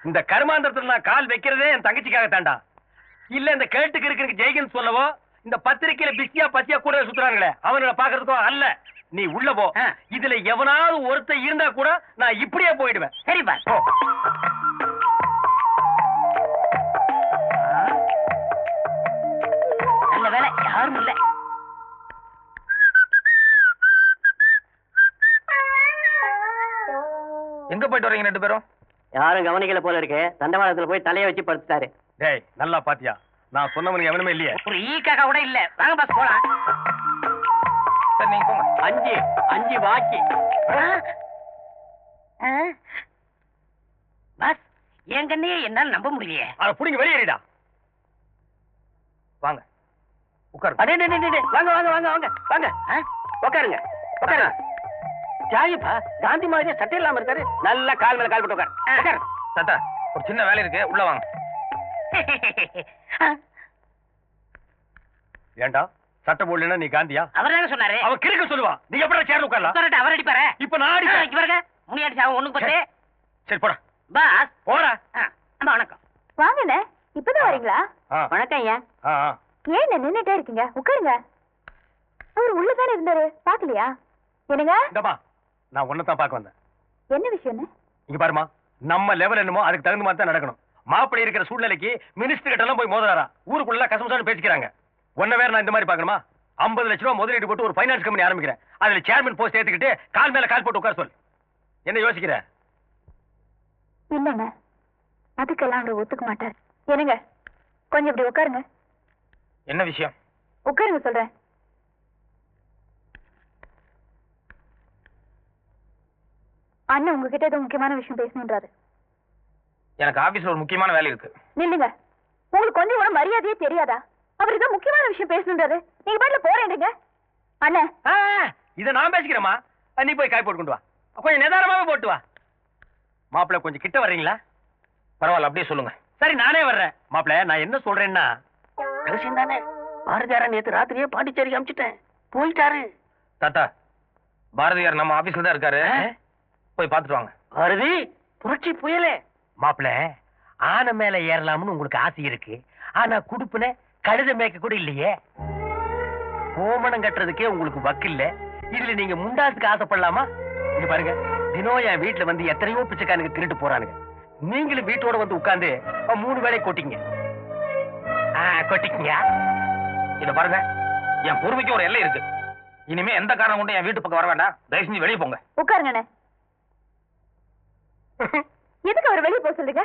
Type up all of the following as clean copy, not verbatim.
இந்த கர்மாந்திரத்துல நான் கால் வைக்கிறதே என் தங்கச்சிக்காக தாண்டா. இல்ல இந்த கேட்டுக்கு இருக்கு ஜெய்கன் சொல்லவோ இந்த பத்திரிக்கையில பிஸியா பசியா கூட சுத்துறாங்களே அவங்கள பாக்குறதுக்கோ அல்ல. நீ உள்ள போ. இதுல எவனாவது ஒருத்தர் இருந்தா கூட நான் இப்படியே போயிடுவேன். சரிப்பா. நல்ல வேலை யாரும் இல்ல. எங்க போயிட்டு வரீங்க ரெண்டு பேரும்? யாரும் கவனிக்கல போல இருக்கு. தண்டவாளத்துல போய் தலைய வச்சு படுத்துட்டாரு. டேய் நல்லா பாத்தியா? நான் சொன்னவனுக்கு எவனுமே இல்லையே. ஒரு ஈக்காக கூட இல்ல. வாங்க பாஸ் போலாம். சரி நீங்க போங்க. 5 பாக்கி. பாஸ் என் கண்ணையே என்னால நம்ப முடியலையே. அத புடிங்க வெளியேறிடா. வாங்க உட்காருங்க. அடே வாங்க வாங்க வாங்க வாங்க வாங்க. உட்காருங்க உட்காருங்க. ஜாயிப்பா காந்தி மாதிரியே சட்டை இல்லாம இருக்காரு. நல்லா கால் மேல கால் போட்டு உட்காரு. தாத்தா ஒரு சின்ன வேலை இருக்கு உள்ள வாங்க. ஏண்டா சட்டை போடலன்னா நீ காந்தியா? அவர் தானே சொன்னாரு. அவ கிறுக்க சொல்லுவா. நீ எப்படி சேர்ல உட்காரலாம்? உட்காரட்ட அவர் அடிப்பாரு. இப்ப நான் அடிப்பேன். இவருங்க முனியாடி சாவ ஒண்ணுக்கு பத்து. சரி போடா. பாஸ் போடா. அம்மா வணக்கம். வாங்கண்ணே. இப்பதான் வரீங்களா? வணக்கம் ஐயா. ஏன் நின்னுட்டே இருக்கீங்க? உட்காருங்க. அவர் உள்ளதானே இருந்தாரு, பாக்கலையா? என்னங்க? இந்தமா நான் ஒன்னதான் பார்க்க வந்தேன். என்ன விஷயம்? இங்க பாருமா, நம்ம லெவல் என்னமோ அதுக்கு தகுந்த மாதிரி தான் நடக்கணும். மாப்பிள்ளை இருக்கிற சூழ்நிலைக்கு மினிஸ்டர் கிட்ட எல்லாம் போய் மோதறாரா? ஊருக்குள்ள கசமசான்னு பேசிக்கிறாங்க. ஒன்ன வேற நான் இந்த மாதிரி பார்க்கணுமா? 50 லட்சம் ரூபாய் முதலீடு போட்டு ஒரு ஃபைனான்ஸ் கம்பெனி ஆரம்பிக்கிறேன். அதுல சேர்மன் போஸ்ட் ஏத்துக்கிட்டு கால் மேல கால் போட்டு உட்கார சொல். என்ன யோசிக்கிற? இல்லங்க, அதுக்கெல்லாம் அவர் ஒத்துக்க மாட்டார். என்னங்க கொஞ்சம் இப்படி உட்காருங்க. என்ன விஷயம்? உட்காருங்க சொல்றேன். அண்ணன் உங்ககிட்ட ஏதோ முக்கியமான விஷயம் பேசணுன்றாரு. எனக்கு ஆபீஸ்ல ஒரு முக்கியமான வேலை இருக்கு. நில்லுங்க. உங்களுக்கு கொஞ்சம் கூட மரியாதையே தெரியாதா? அவர் ஏதோ முக்கியமான விஷயம் பேசணுன்றாரு. நீங்க பாட்டுல போறேன்றீங்க. அண்ணன் இதை நான் பேசிக்கிறேமா. நீ போய் காய் போட்டு கொண்டு வா. கொஞ்சம் நிதானமாவே போட்டு வா. மாப்பிள்ள கொஞ்சம் கிட்ட வர்றீங்களா? பரவாயில்ல அப்படியே சொல்லுங்க. சரி நானே வர்றேன். மாப்பிள்ள நான் என்ன சொல்றேன்னா, ரகசியம் தானே. பாரதியாரன் நேத்து ராத்திரியே பாண்டிச்சேரிக்கு அனுப்பிச்சிட்டேன். போயிட்டாரு. தாத்தா பாரதியார் நம்ம ஆபீஸ்ல தான் இருக்காரு. போய் பாத்துட்டு வாங்க. பாரதி புரட்சி புயலே. மாப்பிள்ள ஆனை மேல ஏறலாம்னு உங்களுக்கு ஆசை இருக்கு. ஆனா குடுப்புன கழுத மேய்க்க கூட இல்லையே. கோமணம் கட்டுறதுக்கே உங்களுக்கு வக்கில்ல. இதுல நீங்க முண்டாசுக்கு ஆசைப்படலாமா? இங்க பாருங்க, தினம் என் வீட்டுல வந்து எத்தனையோ பிச்சைக்காரனுக்கு திருட்டு போறானுங்க. நீங்களும் வீட்டோட வந்து உட்கார்ந்து 3 வேளை கொட்டிங்க. கொட்டிக்கீங்க. இத பாருங்க, என் பொறுமைக்கு ஒரு எல்லை இருக்கு. இனிமே எந்த காரணம் கொண்டு என் வீட்டு பக்கம் வர வேண்டாம். தயவு செஞ்சு வெளியே போங்க. உட்காருங்க. எதுக்கு அவர் வெளியே போக சொல்லுங்க?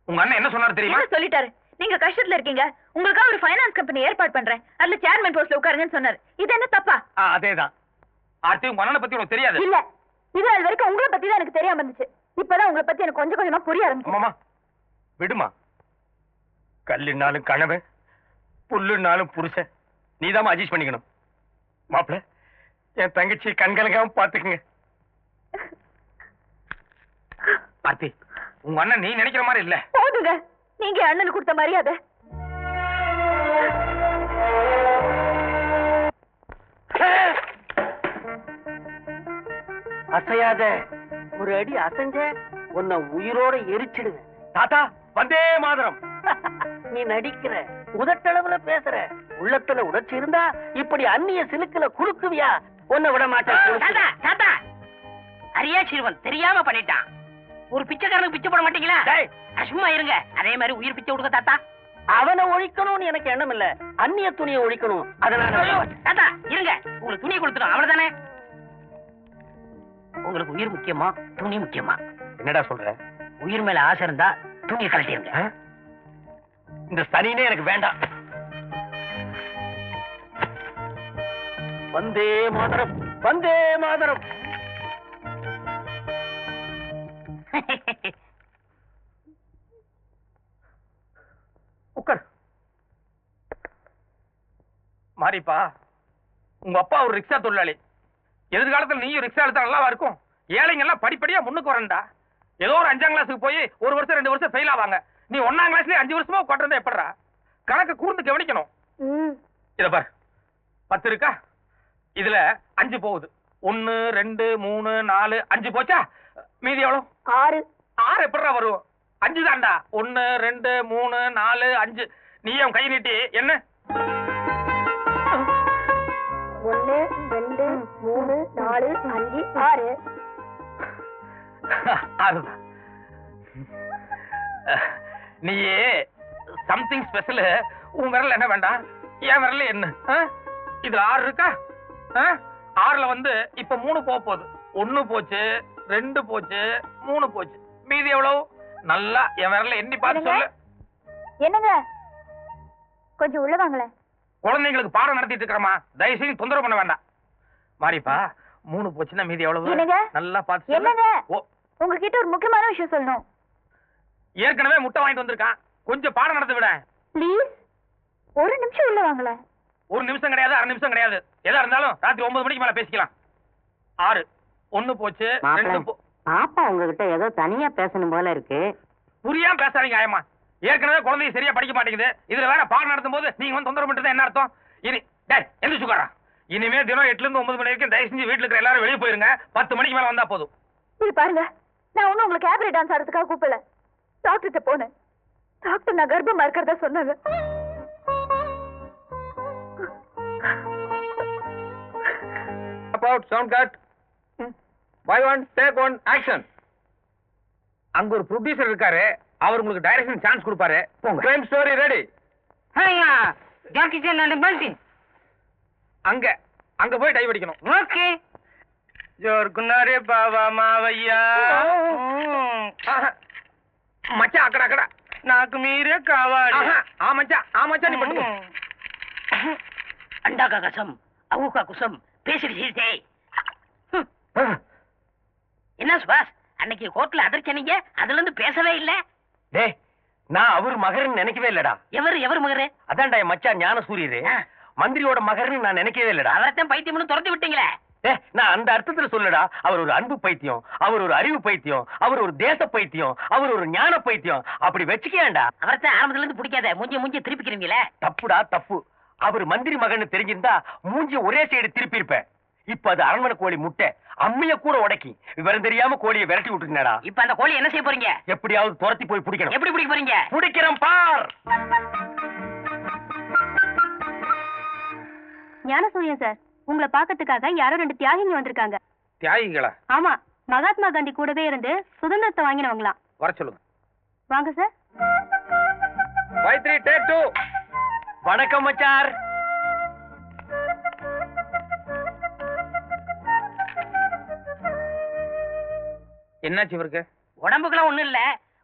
உங்க அண்ணன் என்ன சொன்னாரு தெரியுமா? சொல்லிட்டாரு, நீங்க கஷ்டத்துல இருக்கீங்க, உங்களுக்காக ஒரு ஃபைனான்ஸ் கம்பெனி ஏற்பாடு பண்றேன், அதுல சேர்மன் போஸ்ட்ல உட்காருங்கன்னு சொன்னாரு. இது என்ன தப்பா? அதேதான். ஆர்த்தி உங்க அண்ணனை பத்தி உங்களுக்கு தெரியாது. இல்ல, இது அது வரைக்கும் உங்களை பத்தி தான் எனக்கு தெரியாம இருந்துச்சு. இப்பதான் உங்களை பத்தி எனக்கு கொஞ்சம் கொஞ்சமா புரிய ஆரம்பிச்சு. மாமா விடுமா. கல்லுனாலும் கணவன், புல்லுனாலும் புருஷன். நீதான் அட்ஜஸ்ட் பண்ணிக்கணும். மாப்பிள்ள என் தங்கச்சி கண்கலங்காம பாத்துக்குங்க. ஆர்த்தி உங்க அண்ணன் நீ நினைக்கிற மாதிரி இல்ல. போதுங்க, நீங்க அண்ணனுக்கு கொடுத்த மரியாதை. அசையாத. ஒரு அடி அசைஞ்ச உன்னை உயிரோட எரிச்சிடுவேன். தாத்தா வந்தே மாதரம். நீ நடிக்கிற, உதட்டளவுல பேசுற, உள்ளத்துல உணர்ச்சி இருந்தா இப்படி அந்நிய சிலுக்குல குறுக்குவியா? உன்னை விட மாட்டேன். அரியா சிறுவன் தெரியாம பண்ணிட்டான். ஒரு பிச்சைக்காரனுக்கு பிச்சை போட மாட்டீங்களா? சும்மா இருங்க. அதே மாதிரி உயிர் பிச்சை கொடுக்க தாத்தா. அவனை ஒழிக்கணும்னு எனக்கு எண்ணம் இல்ல, அந்நிய துணியை ஒழிக்கணும். அதனால தாத்தா இருங்க, உங்களுக்கு துணியை கொடுத்துடும் அவ்வளவுதானே. உங்களுக்கு உயிர் முக்கியமா துணி முக்கியமா? என்னடா சொல்ற? உயிர் மேல ஆசை இருந்தா துணியை கழட்டிருங்க. இந்த சனினே எனக்கு வேண்டாம். வந்தே மாதரம், வந்தே மாதரம். உட்கார். மாரிப்பா, உங்க அப்பா ஒரு ரிக்ஷா தொழிலாளி. எதிர்காலத்தில் நீயும் ரிக்ஷா எடுத்தா நல்லாவா இருக்கும்? ஏழைங்க எல்லாம் படிப்படியா முன்னுக்கு வரண்டா. ஏதோ ஒரு 5ஆம் கிளாஸுக்கு போய் 1 வருஷம் 2 வருஷம் ஃபெயில் ஆவாங்க. நீ 1ஆம் கிளாஸ்லயே 5 வருஷமா கொட்டிருந்தா எப்படா? கணக்கு கூர்ந்து கவனிக்கணும். இத பாரு, 10 இருக்கா? இதுல 5 போகுது. 1 2 3 4 5 போச்சா? மீதி எவ்வளவு? 6. 6 எப்படா வரும்? 5 தான்டா. 1 2 3 4 5. நீ என் கை நீட்டி என்ன? 1 2 3 4 5 6. 6 தான். நீ சம்திங் ஸ்பெஷல். உன் விரல் என்ன வேண்டாம், என் விரல் என்ன? இதுல 6 இருக்கா? 6ல வந்து இப்ப 3 போக போகுது. 1 போச்சு, 2 போச்சு, 3 போச்சு. மீதி எவ்வளவு? நல்லா என் விரல எண்ணி பார்த்து சொல்லு. என்னங்க, கொஞ்சம் உள்ள வாங்களேன். குழந்தைங்களுக்கு பாடம் நடத்திட்டு இருக்கிறமா, தயவு செய்து தொந்தரவு பண்ண வேண்டாம். மாரிப்பா 3 போச்சுன்னா மீதி எவ்வளவு? என்னங்க? நல்லா பார்த்து என்னங்க, ஓ, உங்ககிட்ட ஒரு முக்கியமான விஷயம் சொல்லணும். ஏற்கனவே முட்டை வாங்கிட்டு வந்திருக்கான், கொஞ்சம் பாடம் நடத்த விட. ப்ளீஸ், ஒரு நிமிஷம் உள்ள வாங்களேன். 1 நிமிஷம் கிடையாது, 1/2 நிமிஷம் கிடையாது. எதா இருந்தாலும் ராத்திரி 9 மணிக்கு மேல பேசிக்கலாம். 6 1 போச்சு, 2 பாப்பா உங்ககிட்ட ஏதோ தனியா பேசணும் போல இருக்கு. புரியாம பேசாதீங்க ஆயம்மா. ஏற்கனவே குழந்தைய சரியா படிக்க மாட்டேங்குது, இதுல வேற பாடம் நடத்தும் போது நீங்க வந்து தொந்தரவு பண்றது என்ன அர்த்தம்? இனி டேய் எந்திரிச்சு உட்காரா. இனிமே தினம் 8ல இருந்து 9 மணி வரைக்கும் தயவு செஞ்சு வீட்டுல இருக்கிற எல்லாரும் வெளியே போயிருங்க. 10 மணிக்கு மேல வந்தா போதும். இது பாருங்க, நான் ஒன்னும் உங்களுக்கு கேபரே டான்ஸ் ஆடுறதுக்காக கூப்பிடல. டாக்டர்கிட்ட போனேன். டாக்டர் நான் கர்ப்பமா இருக்கிறதா சொன்னாங்க. About sound cut. Buy one, take one, action. அங்க ஒரு ப்ரொடியூசர் இருக்காரு, அவர் உங்களுக்கு டைரக்ஷன் சான்ஸ் கொடுப்பாரு. போங்க. Crime story ready. ஹையா ஜாக்கி சான் அண்ட் பல்டி. அங்க அங்க போய் டை அடிக்கணும். ஓகே. ஜோர் குன்னாரே பாவா மாவையா. மச்சான் அக்கட அக்கட. నాకు మీరే కావాలి. ఆ మచ్చా నీ పట్టుకో. अंडा का कसम, अहू का कुसम, பேசிட்டு சீட்டே. என்ன சுபாஷ், அன்னைக்கு கோர்ட்ல அதிர்ச்சனீங்க, அதுல இருந்து பேசவே இல்ல. டேய், நான் அவர் மகர்னு நினைக்கவே இல்லடா. எவர் மகரு? அதான்டா என் மச்சான் ஞான சூரியரு. மந்திரியோட மகர்னு நான் நினைக்கவே இல்லடா. அவரைத்தான் பைத்தியம்னு துரத்தி விட்டீங்களே. நான் அந்த அர்த்தத்துல சொல்லடா. அவர் ஒரு அன்பு பைத்தியம், அவர் ஒரு அறிவு பைத்தியம், அவர் ஒரு தேச பைத்தியம், அவர் ஒரு ஞான பைத்தியம். அப்படி வச்சுக்கேன்டா. அவரைத்தான் ஆரம்பத்துல இருந்து பிடிக்காத, மூஞ்சி திருப்பிக்கிறீங்களே. தப்புடா தப்பு. அவர் மந்திரி மகன்னு தெரிஞ்சிருந்தா மூஞ்சி ஒரே சைடு திருப்பி இருப்பேன். இப்ப அது அரண்மனை கோழி முட்டை, அம்மைய கூட உடைக்கி விவரம் தெரியாம கோழியை விரட்டி விட்டுருந்தா. இப்ப அந்த கோழி என்ன செய்ய போறீங்க? எப்படியாவது துரத்தி போய் பிடிக்கணும். எப்படி பிடிக்க போறீங்க? பிடிக்கிறேன் பார். ஞானசூரியன் சார், உங்களை பாக்கிறதுக்காக யாரோ 2 தியாகிங்க வந்திருக்காங்க. தியாகிகளா? ஆமா, மகாத்மா காந்தி கூடவே இருந்து சுதந்திரத்தை வாங்கினவங்களாம். வர சொல்லுங்க. வாங்க சார். 5 3 take 2. வணக்கம் மச்சார். என்னாச்சு இவருக்கு? உடம்புக்குலாம் ஒண்ணும் இல்ல,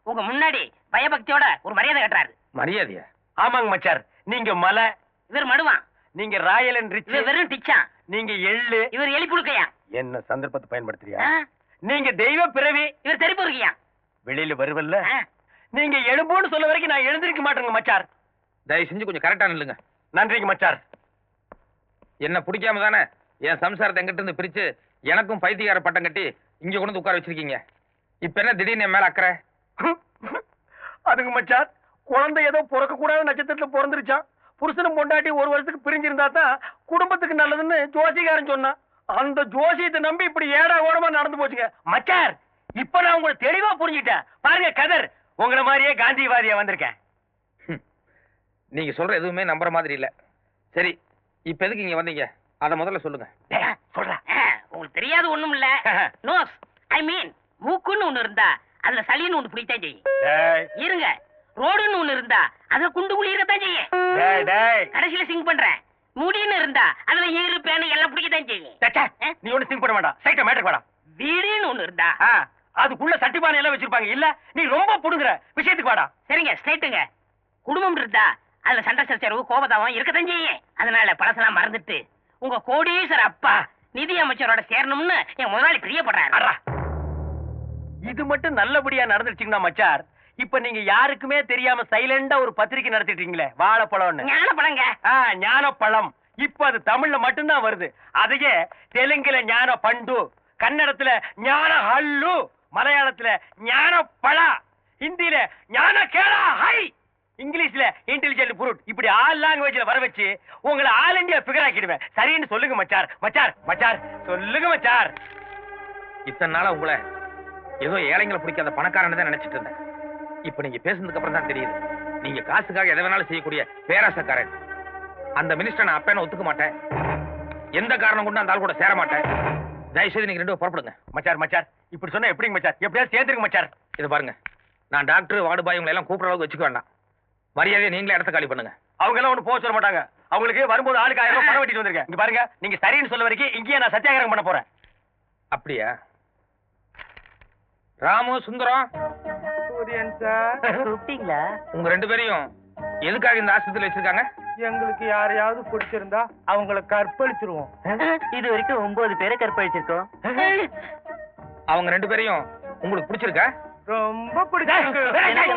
உங்க முன்னாடி பயபக்தியோட ஒரு மரியாதை கட்டுறாரு. மரியாதையா? ஆமாங்க மச்சார். நீங்க மலை, இவர் மடுவான். நீங்க ராயல் அண்ட் ரிச், இவர் வெறும் டிச்சான். நீங்க எள்ளு, இவர் எலி புழுக்கையா. என்ன சந்தர்ப்பத்தை பயன்படுத்துறியா? நீங்க தெய்வ பிறவி, இவர் தெருப்பு இருக்கியா. வெளியில வருவல்ல. நீங்க எழும்போன்னு சொல்ல வரைக்கும் நான் எழுந்திருக்க மாட்டேங்க மச்சார். தயவு செஞ்சு கொஞ்சம் கரெக்டா நில்லுங்க. நன்றிங்க மச்சார். என்ன பிடிக்காம தானே என் சம்சாரத்தை எங்கிட்ட இருந்து பிரிச்சு எனக்கும் பைத்தியக்கார பட்டம் கட்டி இங்க கொண்டு உட்கார வச்சிருக்கீங்க. இப்ப என்ன திடீர்னு என் மேல அக்கறை? அதுங்க மச்சார், குழந்தை ஏதோ பிறக்க கூடாத நட்சத்திரத்துல பிறந்துருச்சான். புருஷனும் பொண்டாட்டி 1 வருஷத்துக்கு பிரிஞ்சிருந்தா தான் குடும்பத்துக்கு நல்லதுன்னு ஜோசிகாரன் சொன்னான். அந்த ஜோசியத்தை நம்பி இப்படி ஏடா ஓடமா நடந்து போச்சுங்க மச்சார். இப்ப நான் உங்களை தெளிவா புரிஞ்சுட்டேன். பாருங்க கதர், உங்களை மாதிரியே காந்திவாதியா வந்திருக்கேன். நீங்க சொல்ற எதுவுமே நம்புற மாதிரி இல்ல. சரி, இப்ப எதுக்கு இங்க வந்தீங்க அத முதல்ல சொல்லுங்க. சொல்றேன். உங்களுக்கு தெரியாது ஒண்ணும் இல்ல. நோஸ், ஐ மீன் மூக்குன்னு ஒண்ணு இருந்தா அதுல சளின்னு ஒண்ணு பிடித்தான் செய்யும். இருங்க, ரோடுன்னு ஒண்ணு இருந்தா அதுல குண்டு குழி இருக்கத்தான் செய்யும். கடைசியில சிங் பண்றேன். முடின்னு இருந்தா அதுல ஈரு பேனு எல்லாம் பிடிக்கத்தான் செய்யும். நீ ஒண்ணு சிங் பண்ண வேண்டாம். சைட்ட மேட்டர் வேண்டாம். வீடுன்னு ஒண்ணு இருந்தா அதுக்குள்ள சட்டிபானை எல்லாம் வச்சிருப்பாங்க. இல்ல நீ ரொம்ப புடுங்குற விஷயத்துக்கு வாடா. சரிங்க, ஸ்ட்ரைட்டுங்க. குடும்பம் இருந்தா அதுல சண்டை சச்சரவு கோபதாவம் இருக்கத்தான் செய்யும். அதனால பழசெல்லாம் மறந்துட்டு உங்க கோடீஸ்வர அப்பா நிதி அமைச்சரோட சேரணும்னு என் முதலாளி பிரியப்படுறாரு. இது மட்டும் நல்லபடியா நடந்துருச்சுங்கன்னா மச்சார், இப்ப நீங்க யாருக்குமே தெரியாம சைலண்டா ஒரு பத்திரிக்கை நடத்திட்டீங்களே, வாழைப்பழம்னு. ஞானப்பழங்க. ஞானப்பழம். இப்ப அது தமிழ்ல மட்டும்தான் வருது. அதையே தெலுங்குல ஞான பண்டு, கன்னடத்துல ஞான ஹல்லு, மலையாளத்துல ஞான பழா, ஹிந்தியில ஞான கேளா ஹை, இங்கிலீஷ்ல இன்டெலிஜென்ட் ஃப்ரூட். இப்படி ஆல் லாங்குவேஜ்ல வர வச்சு உங்களை ஆல் இந்தியா ஃபிகர் ஆக்கிடுவேன். சரின்னு சொல்லுங்க மச்சார். மச்சார் மச்சார் சொல்லுங்க மச்சார். இத்தனை நாளா உங்களை ஏதோ ஏழைங்களை பிடிக்காத பணக்காரன்னு தான் நினைச்சிட்டு இருந்தேன். இப்ப நீங்க பேசுனதுக்கு அப்புறம் தான் தெரியுது நீங்க காசுக்காக எதை வேணாலும் செய்யக்கூடிய பேராசக்காரன். அந்த மினிஸ்டர் நான் அப்பேன ஒத்துக்க மாட்டேன். எந்த காரணம் கொண்டு அந்த ஆள் கூட சேர மாட்டேன். தயவுசெய்து நீங்க 2 பேரும் புறப்படுங்க. மச்சார் மச்சார் இப்படி சொன்னா எப்படிங்க மச்சார்? எப்படியாவது சேர்த்துருங்க மச்சார். இது பாருங்க, நான் டாக்டர் வார்டு பாய் உங்களை எல்லாம் கூப்பிடுற அளவுக்கு வச்சுக்க வேண்டாம். மரியாதையை நீங்களே இடத்த காலி பண்ணுங்க. அவங்க எல்லாம் ஒண்ணு போக சொல்ல மாட்டாங்க. அவங்களுக்கு வரும்போது ஆளுக்கு 1000 ரூபாய் பணம் வெட்டிட்டு வந்திருக்கேன். இங்க பாருங்க, நீங்க சரின்னு சொல்ல வரைக்கும் இங்கேயே நான் சத்தியாகிரகம் பண்ண போறேன். அப்படியா? ராமு, சுந்தரம், சூரியன் சார், கூப்பிட்டீங்களா? உங்க 2 பேரையும் எதுக்காக இந்த ஆஸ்பத்திரியில் வச்சிருக்காங்க? எங்களுக்கு யாரையாவது பிடிச்சிருந்தா அவங்கள கற்பழிச்சிருவோம். இது வரைக்கும் 9 பேரை கற்பழிச்சிருக்கோம். அவங்க 2 பேரையும் உங்களுக்கு பிடிச்சிருக்கா? ரொம்ப பிடிச்சிருக்கு. எனக்கு